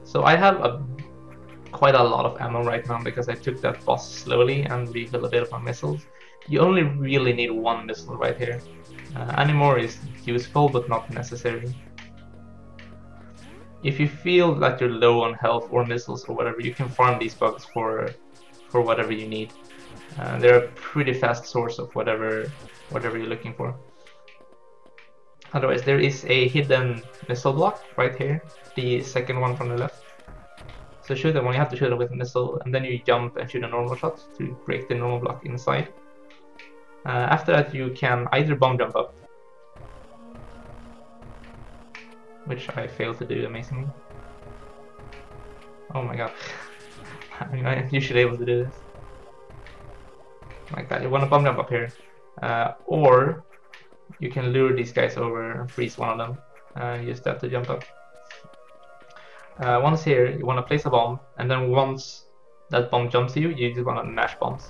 So I have quite a lot of ammo right now because I took that boss slowly and refilled a bit of my missiles. You only really need one missile right here. Any more is useful but not necessary. If you feel that you're low on health or missiles or whatever, you can farm these bugs for whatever you need. They're a pretty fast source of whatever you're looking for. Otherwise, there is a hidden missile block right here, the second one from the left. So shoot them when you have to shoot them with a missile, and then you jump and shoot a normal shot to break the normal block inside. After that, you can either bomb jump up, which I failed to do amazingly. Oh my god. I mean, I'm usually able to do this. Like that. You want to bomb jump up here. Or you can lure these guys over and freeze one of them and use that to jump up. Once here, you want to place a bomb, and then once that bomb jumps to you, you just want to mash bombs.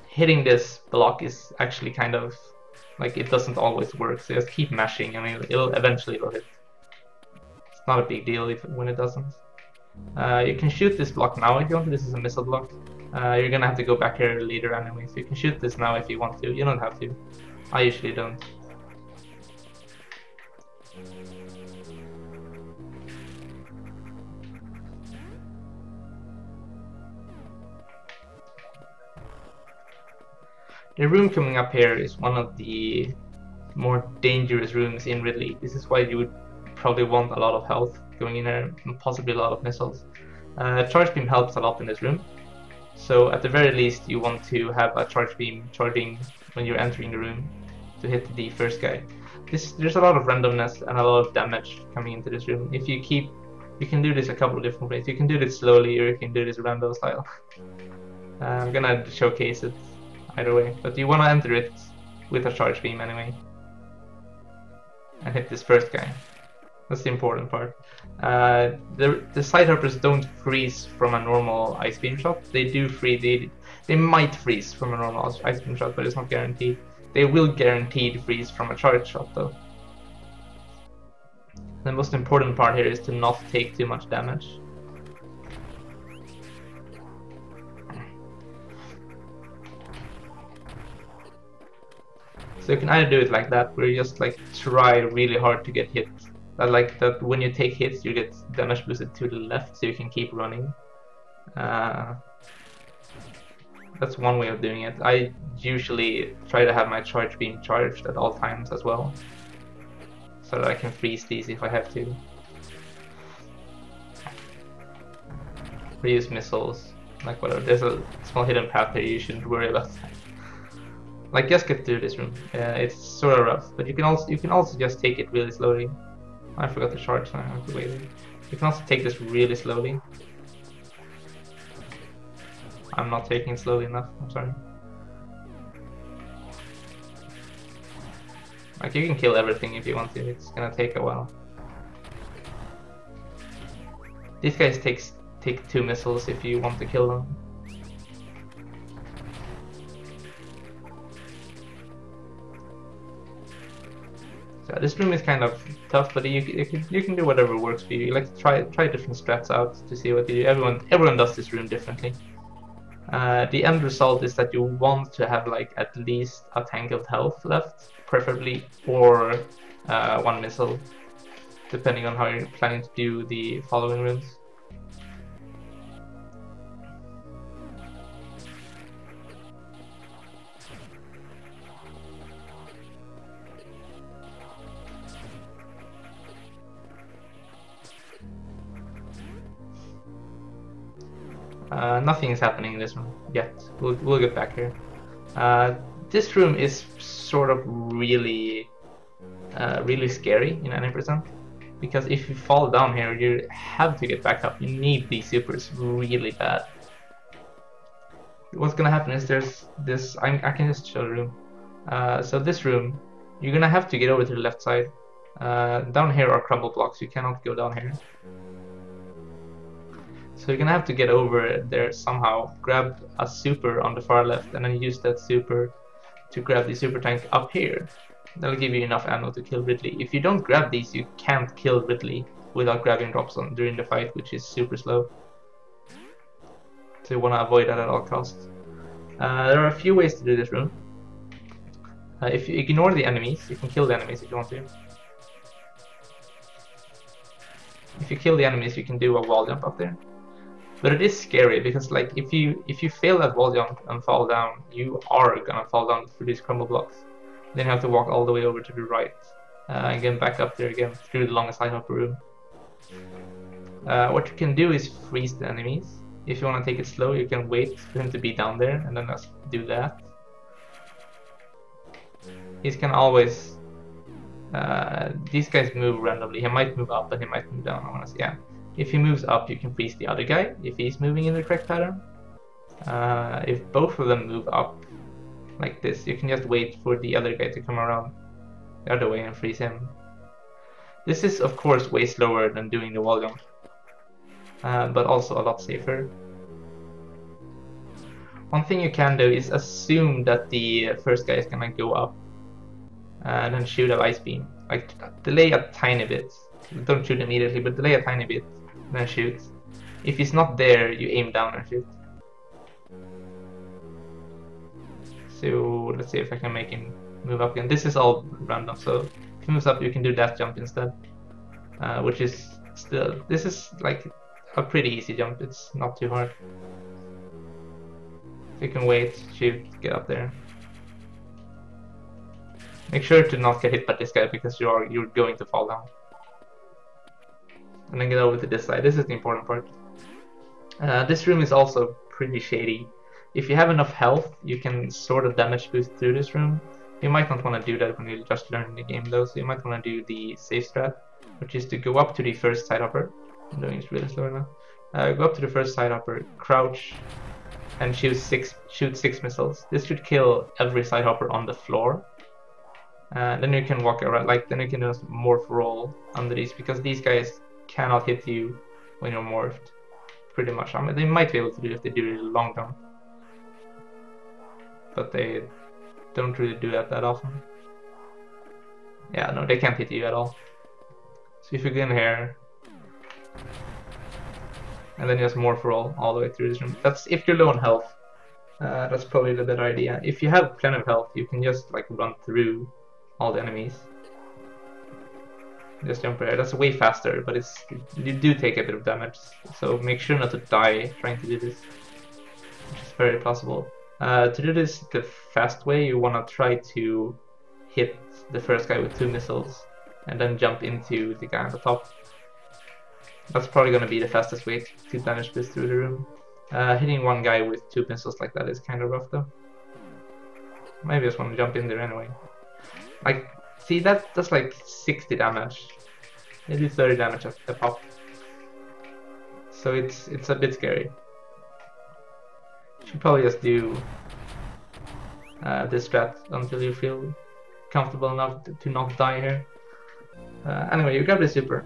Hitting this block is actually kind of like, it doesn't always work, so just keep mashing. I mean, eventually it'll hit. It's not a big deal when it doesn't. You can shoot this block now if you want. This is a missile block. You're gonna have to go back here later anyway, so you can shoot this now if you want to. You don't have to. I usually don't. The room coming up here is one of the more dangerous rooms in Ridley. This is why you would probably want a lot of health going in there, and possibly a lot of missiles. Charge beam helps a lot in this room. So at the very least, you want to have a charge beam charging when you're entering the room to hit the first guy. There's a lot of randomness and a lot of damage coming into this room. If you can do this a couple of different ways. You can do this slowly, or you can do this random style. I'm gonna showcase it either way, but you want to enter it with a charge beam anyway and hit this first guy. That's the important part. The side hoppers don't freeze from a normal ice beam shot. They do freeze. They might freeze from a normal ice beam shot, but it's not guaranteed. They will guaranteed freeze from a charge shot though. The most important part here is to not take too much damage. So you can either do it like that, where you just like try really hard to get hit. That when you take hits, you get damage boosted to the left, so you can keep running. That's one way of doing it. I usually try to have my charge beam charged at all times as well, so that I can freeze these if I have to. Reuse missiles, like whatever. There's a small hidden path here, you shouldn't worry about that. Like, just get through this room. It's sort of rough, but you can also just take it really slowly. I forgot to charge, so I have to wait. You can also take this really slowly. I'm not taking it slowly enough, I'm sorry. Like, you can kill everything if you want to, it's gonna take a while. These guys take 2 missiles if you want to kill them. So this room is kind of tough, but you can do whatever works for you. You like to try different strats out to see what you do. Everyone does this room differently. The end result is that you want to have like at least a tank of health left, preferably, or 1 missile, depending on how you're planning to do the following rooms. Nothing is happening in this room yet. We'll get back here. This room is sort of really scary in 90%, because if you fall down here, you have to get back up. You need these supers really bad. What's gonna happen is there's this. I can just show the room. So this room, you're gonna have to get over to the left side. Down here are crumble blocks. You cannot go down here. So you're gonna have to get over there somehow, grab a super on the far left, and then use that super to grab the super tank up here. That'll give you enough ammo to kill Ridley. If you don't grab these, you can't kill Ridley without grabbing drop zone during the fight, which is super slow. So you want to avoid that at all costs. There are a few ways to do this room. If you ignore the enemies, you can kill the enemies if you want to. If you kill the enemies, you can do a wall jump up there. But it is scary because, like, if you fail that wall jump and fall down, you are gonna fall down through these crumble blocks. Then you have to walk all the way over to the right and get back up there again through the longest side hopper room. What you can do is freeze the enemies. If you want to take it slow, you can wait for him to be down there and then just do that. He can always... these guys move randomly. He might move up and he might move down. I want to see. Yeah. If he moves up, you can freeze the other guy if he's moving in the correct pattern. If both of them move up like this, you can just wait for the other guy to come around the other way and freeze him. This is of course way slower than doing the wall jump, but also a lot safer. One thing you can do is assume that the first guy is gonna go up and then shoot a ice beam. Like, delay a tiny bit. Don't shoot immediately, but delay a tiny bit, then shoot. If he's not there, you aim down and shoot. So let's see if I can make him move up again. This is all random, so if he moves up, you can do that jump instead, which is still, this is like a pretty easy jump. It's not too hard. So you can wait, shoot, get up there. Make sure to not get hit by this guy because you're going to fall down. And then get over to this side. This is the important part. This room is also pretty shady. If you have enough health, you can sort of damage boost through this room. You might not want to do that when you're just learning the game though, so you might want to do the safe strat, which is to go up to the first side hopper. I'm doing it really slow now. Go up to the first side hopper, crouch, and shoot six missiles. This should kill every side hopper on the floor. Then you can walk around, like, then you can just morph roll under these, because these guys cannot hit you when you're morphed, pretty much. I mean, they might be able to do it if they do it long jump, but they don't really do that often. Yeah, no, they can't hit you at all. So if you go in here, and then just morph roll all the way through this room. That's if you're low on health. That's probably the better idea. If you have plenty of health, you can just like run through all the enemies. Just jump there. That's way faster, but you do take a bit of damage. So make sure not to die trying to do this, which is very possible. To do this the fast way, you want to try to hit the first guy with 2 missiles and then jump into the guy on the top. That's probably going to be the fastest way to damage boost through the room. Hitting one guy with 2 missiles like that is kind of rough though. Maybe I just want to jump in there anyway. Like, see, that does like 60 damage. They do 30 damage at the pop. So it's a bit scary. Should probably just do this strat until you feel comfortable enough to not die here. Anyway, you grab the super.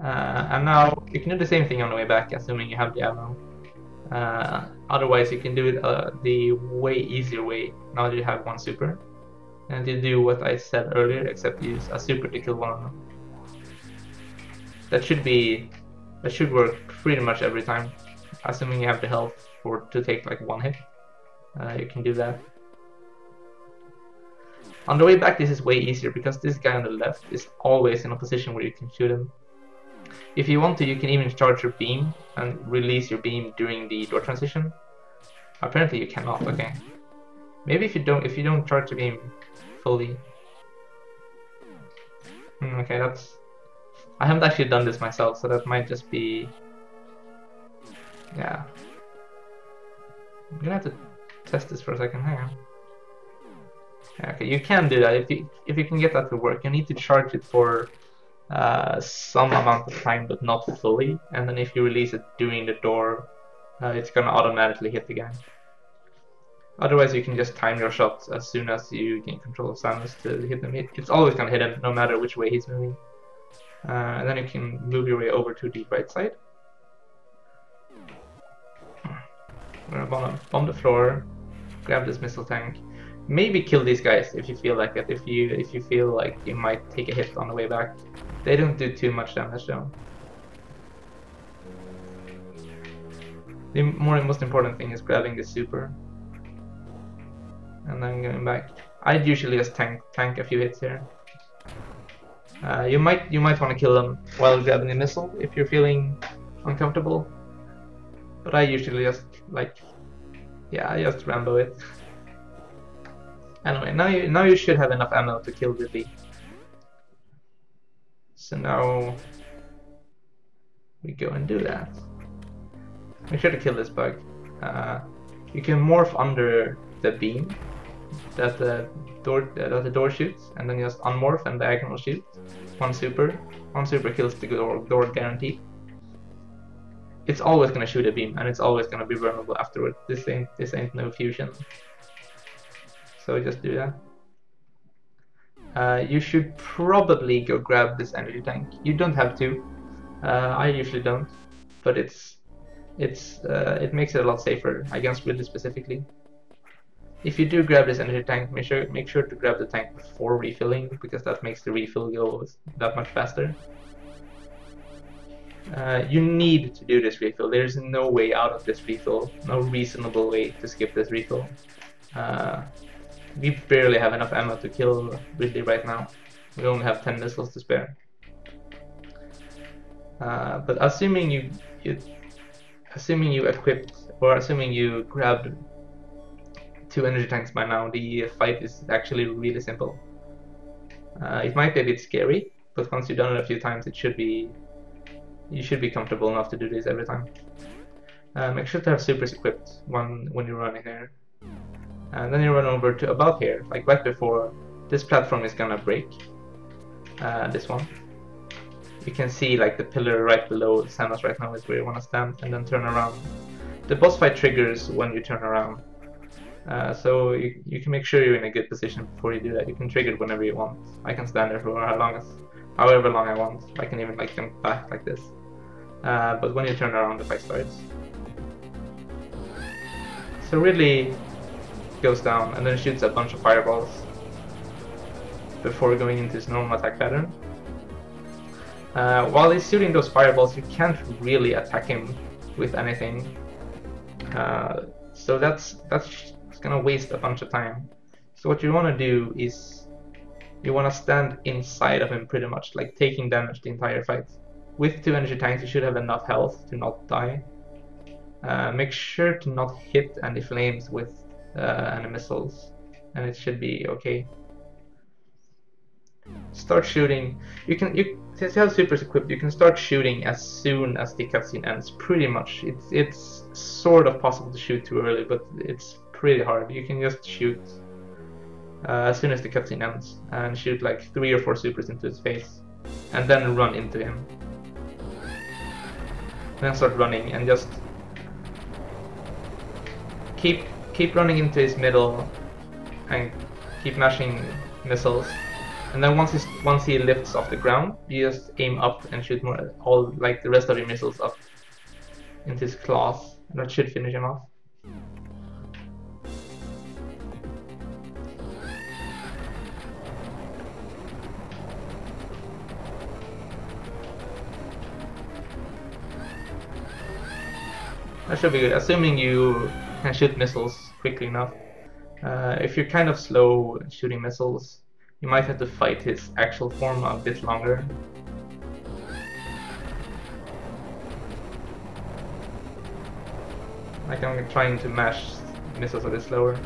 And now you can do the same thing on the way back, assuming you have the ammo. Otherwise, you can do it the way easier way now that you have 1 super. And you do what I said earlier, except use a super to kill one of them. That should work pretty much every time, assuming you have the health to take like 1 hit. You can do that. On the way back, this is way easier because this guy on the left is always in a position where you can shoot him. If you want to, you can even charge your beam and release your beam during the door transition. Apparently you cannot, okay. Maybe if you don't charge the beam fully. Okay, I haven't actually done this myself, so that might just be... Yeah. I'm gonna have to test this for a second, hang on. Okay, you can do that. If you can get that to work, you need to charge it for some amount of time, but not fully. And then if you release it during the door, it's gonna automatically hit the guy. Otherwise, you can just time your shots as soon as you gain control of Samus to hit them. It's always gonna hit him, no matter which way he's moving. And then you can move your way over to the right side. I'm gonna bomb the floor. grab this missile tank. Maybe kill these guys if you feel like it. If you feel like you might take a hit on the way back. They don't do too much damage though. The most important thing is grabbing the super and then going back. I'd usually just tank a few hits here. You might want to kill them while grabbing the missile if you're feeling uncomfortable. But I usually just I just Rambo it. Anyway, now you should have enough ammo to kill Ridley. So now we go and do that. Make sure to kill this bug. You can morph under the beam that the door shoots, and then just unmorph and diagonal shoot. One super kills the door guaranteed. It's always gonna shoot a beam, and it's always gonna be vulnerable afterward. This ain't no fusion. So just do that. You should probably go grab this energy tank. You don't have to. I usually don't, but it makes it a lot safer against Ridley specifically. If you do grab this energy tank, make sure to grab the tank before refilling, because that makes the refill go that much faster. You need to do this refill. There's no way out of this refill, no reasonable way to skip this refill. We barely have enough ammo to kill Ridley right now. We only have 10 missiles to spare. But assuming you equipped, or assuming you grabbed 2 energy tanks by now, the fight is actually really simple. It might be a bit scary, but once you've done it a few times, you should be comfortable enough to do this every time. Make sure to have supers equipped when you're running here. And then you run over to about here, like right before this platform is gonna break. This one. You can see like the pillar right below Samus right now is where you want to stand, and then turn around. The boss fight triggers when you turn around. So you can make sure you're in a good position before you do that. You can trigger it whenever you want. I can stand there for however long I want. I can even like jump back like this. But when you turn around, the fight starts. So Ridley goes down and then shoots a bunch of fireballs before going into his normal attack pattern. While he's shooting those fireballs, you can't really attack him with anything. So that's gonna waste a bunch of time. So what you want to do is you want to stand inside of him pretty much, like taking damage the entire fight. With 2 energy tanks, you should have enough health to not die. Make sure to not hit any flames with any missiles, and it should be okay. Start shooting. Since you have supers equipped, you can start shooting as soon as the cutscene ends. Pretty much, it's sort of possible to shoot too early, but it's pretty hard. You can just shoot as soon as the cutscene ends, and shoot like 3 or 4 supers into his face, and then run into him. Then start running and just keep running into his middle and keep mashing missiles. And then once he lifts off the ground, you just aim up and shoot like the rest of your missiles up into his claws, and that should finish him off. That should be good, assuming you can shoot missiles quickly enough. If you're kind of slow shooting missiles, you might have to fight his actual form a bit longer. Like I'm trying to mash missiles a bit slower.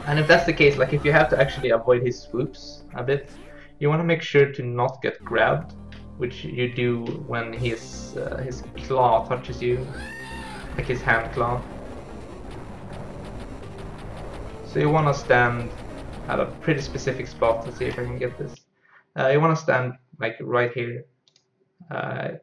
And if that's the case, like if you have to actually avoid his swoops a bit, you want to make sure to not get grabbed, which you do when his claw touches you, like his hand claw. So you want to stand at a pretty specific spot. Let's see if I can get this. You want to stand like right here,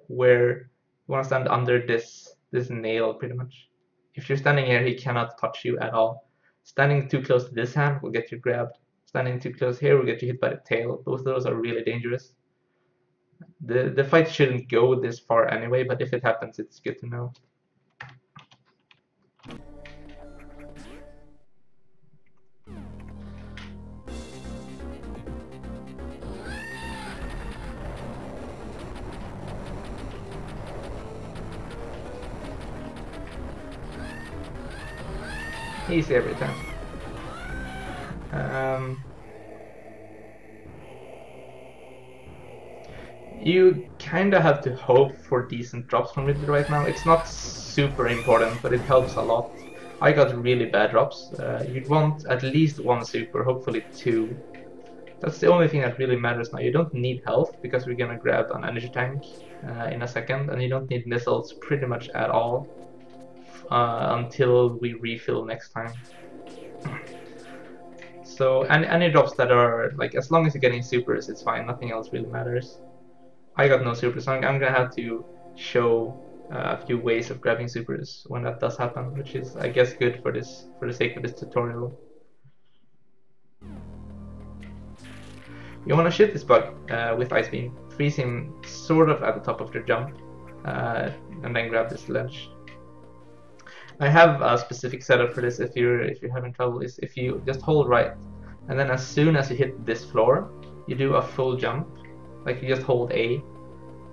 where you want to stand under this nail pretty much. If you're standing here, he cannot touch you at all. Standing too close to this hand will get you grabbed. Standing too close here will get you hit by the tail. Both of those are really dangerous. The fight shouldn't go this far anyway, but if it happens, it's good to know. Easy every time. You kinda have to hope for decent drops from Ridley right now. It's not super important, but it helps a lot. I got really bad drops. You'd want at least one super, hopefully two. That's the only thing that really matters now. You don't need health, because we're gonna grab an energy tank in a second, and you don't need missiles pretty much at all until we refill next time. So any drops that are, like, as long as you're getting supers, it's fine. Nothing else really matters. I got no supers, so I'm gonna have to show a few ways of grabbing supers when that does happen, which is, I guess, good for this, for the sake of this tutorial. You want to shoot this bug with Ice Beam, freeze him sort of at the top of your jump, and then grab this ledge. I have a specific setup for this if you're having trouble. Is if you just hold right, and then as soon as you hit this floor, you do a full jump, like you just hold A,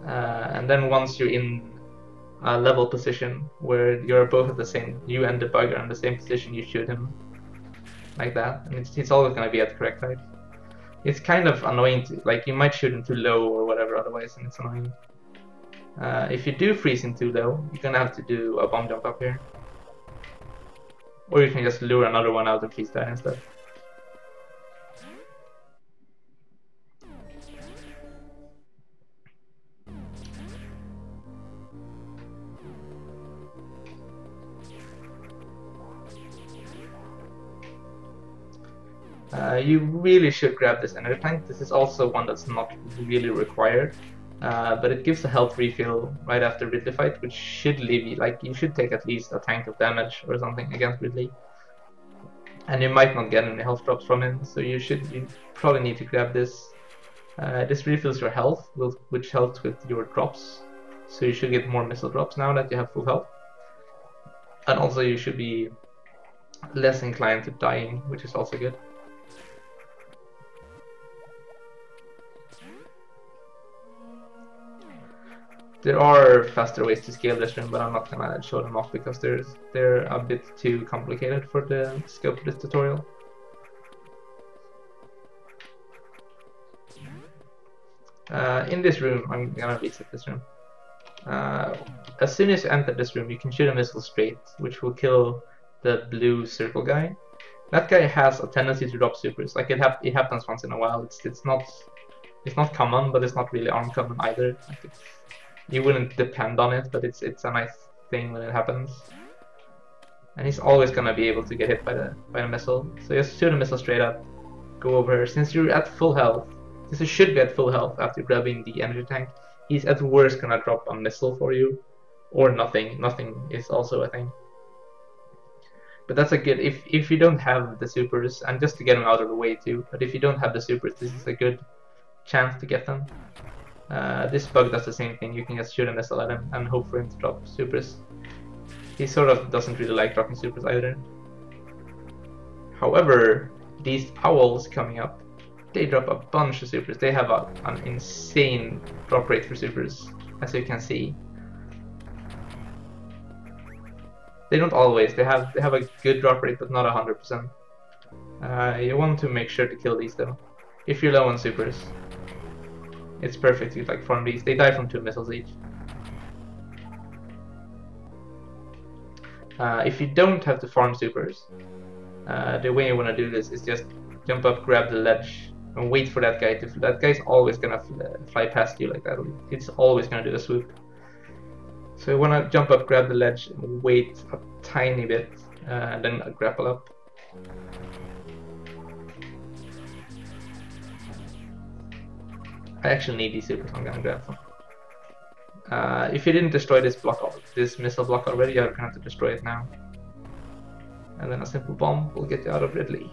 and then once you're in a level position where you're both at the same, you and the bug are in the same position, you shoot him like that, and it's always going to be at the correct height. It's kind of annoying to, like, you might shoot him too low or whatever otherwise, and it's annoying. If you do freeze him too low, you're gonna have to do a bomb jump up here. Or you can just lure another one out and freeze that instead. You really should grab this energy tank. This is also one that's not really required, but it gives a health refill right after Ridley fight, which should leave you, like, you should take at least a tank of damage or something against Ridley. And you might not get any health drops from him, so you probably need to grab this. This refills your health, which helps with your drops, so you should get more missile drops now that you have full health. And also you should be less inclined to dying, which is also good. There are faster ways to scale this room, but I'm not gonna show them off because they're a bit too complicated for the scope of this tutorial. In this room, I'm gonna reset this room. As soon as you enter this room, you can shoot a missile straight, which will kill the blue circle guy. That guy has a tendency to drop supers. Like, it happens once in a while. It's not common, but it's not really uncommon either. Like, you wouldn't depend on it, but it's a nice thing when it happens. And he's always gonna be able to get hit by the missile. So just shoot a missile straight up, go over here. Since you're at full health, since you should be at full health after grabbing the energy tank, he's at worst gonna drop a missile for you, or nothing. Nothing is also a thing. But that's a good, if you don't have the supers, and just to get them out of the way too, but if you don't have the supers, this is a good chance to get them. This bug does the same thing. You can just shoot a missile at him and hope for him to drop supers. He sort of doesn't really like dropping supers either. However, these owls coming up, they drop a bunch of supers. They have an insane drop rate for supers, as you can see. They don't always. They have a good drop rate, but not 100%. You want to make sure to kill these though. If you're low on supers, it's perfect to like farm these. They die from 2 missiles each. If you don't have to farm supers, the way you want to do this is just jump up, grab the ledge, and wait for that guy to. That guy's always gonna fly past you like that. It's always gonna do a swoop. So you want to jump up, grab the ledge, and wait a tiny bit, and then grapple up. I actually need these supers, so I'm gonna grab them. If you didn't destroy this missile block already, you're gonna have to destroy it now. And then a simple bomb will get you out of Ridley.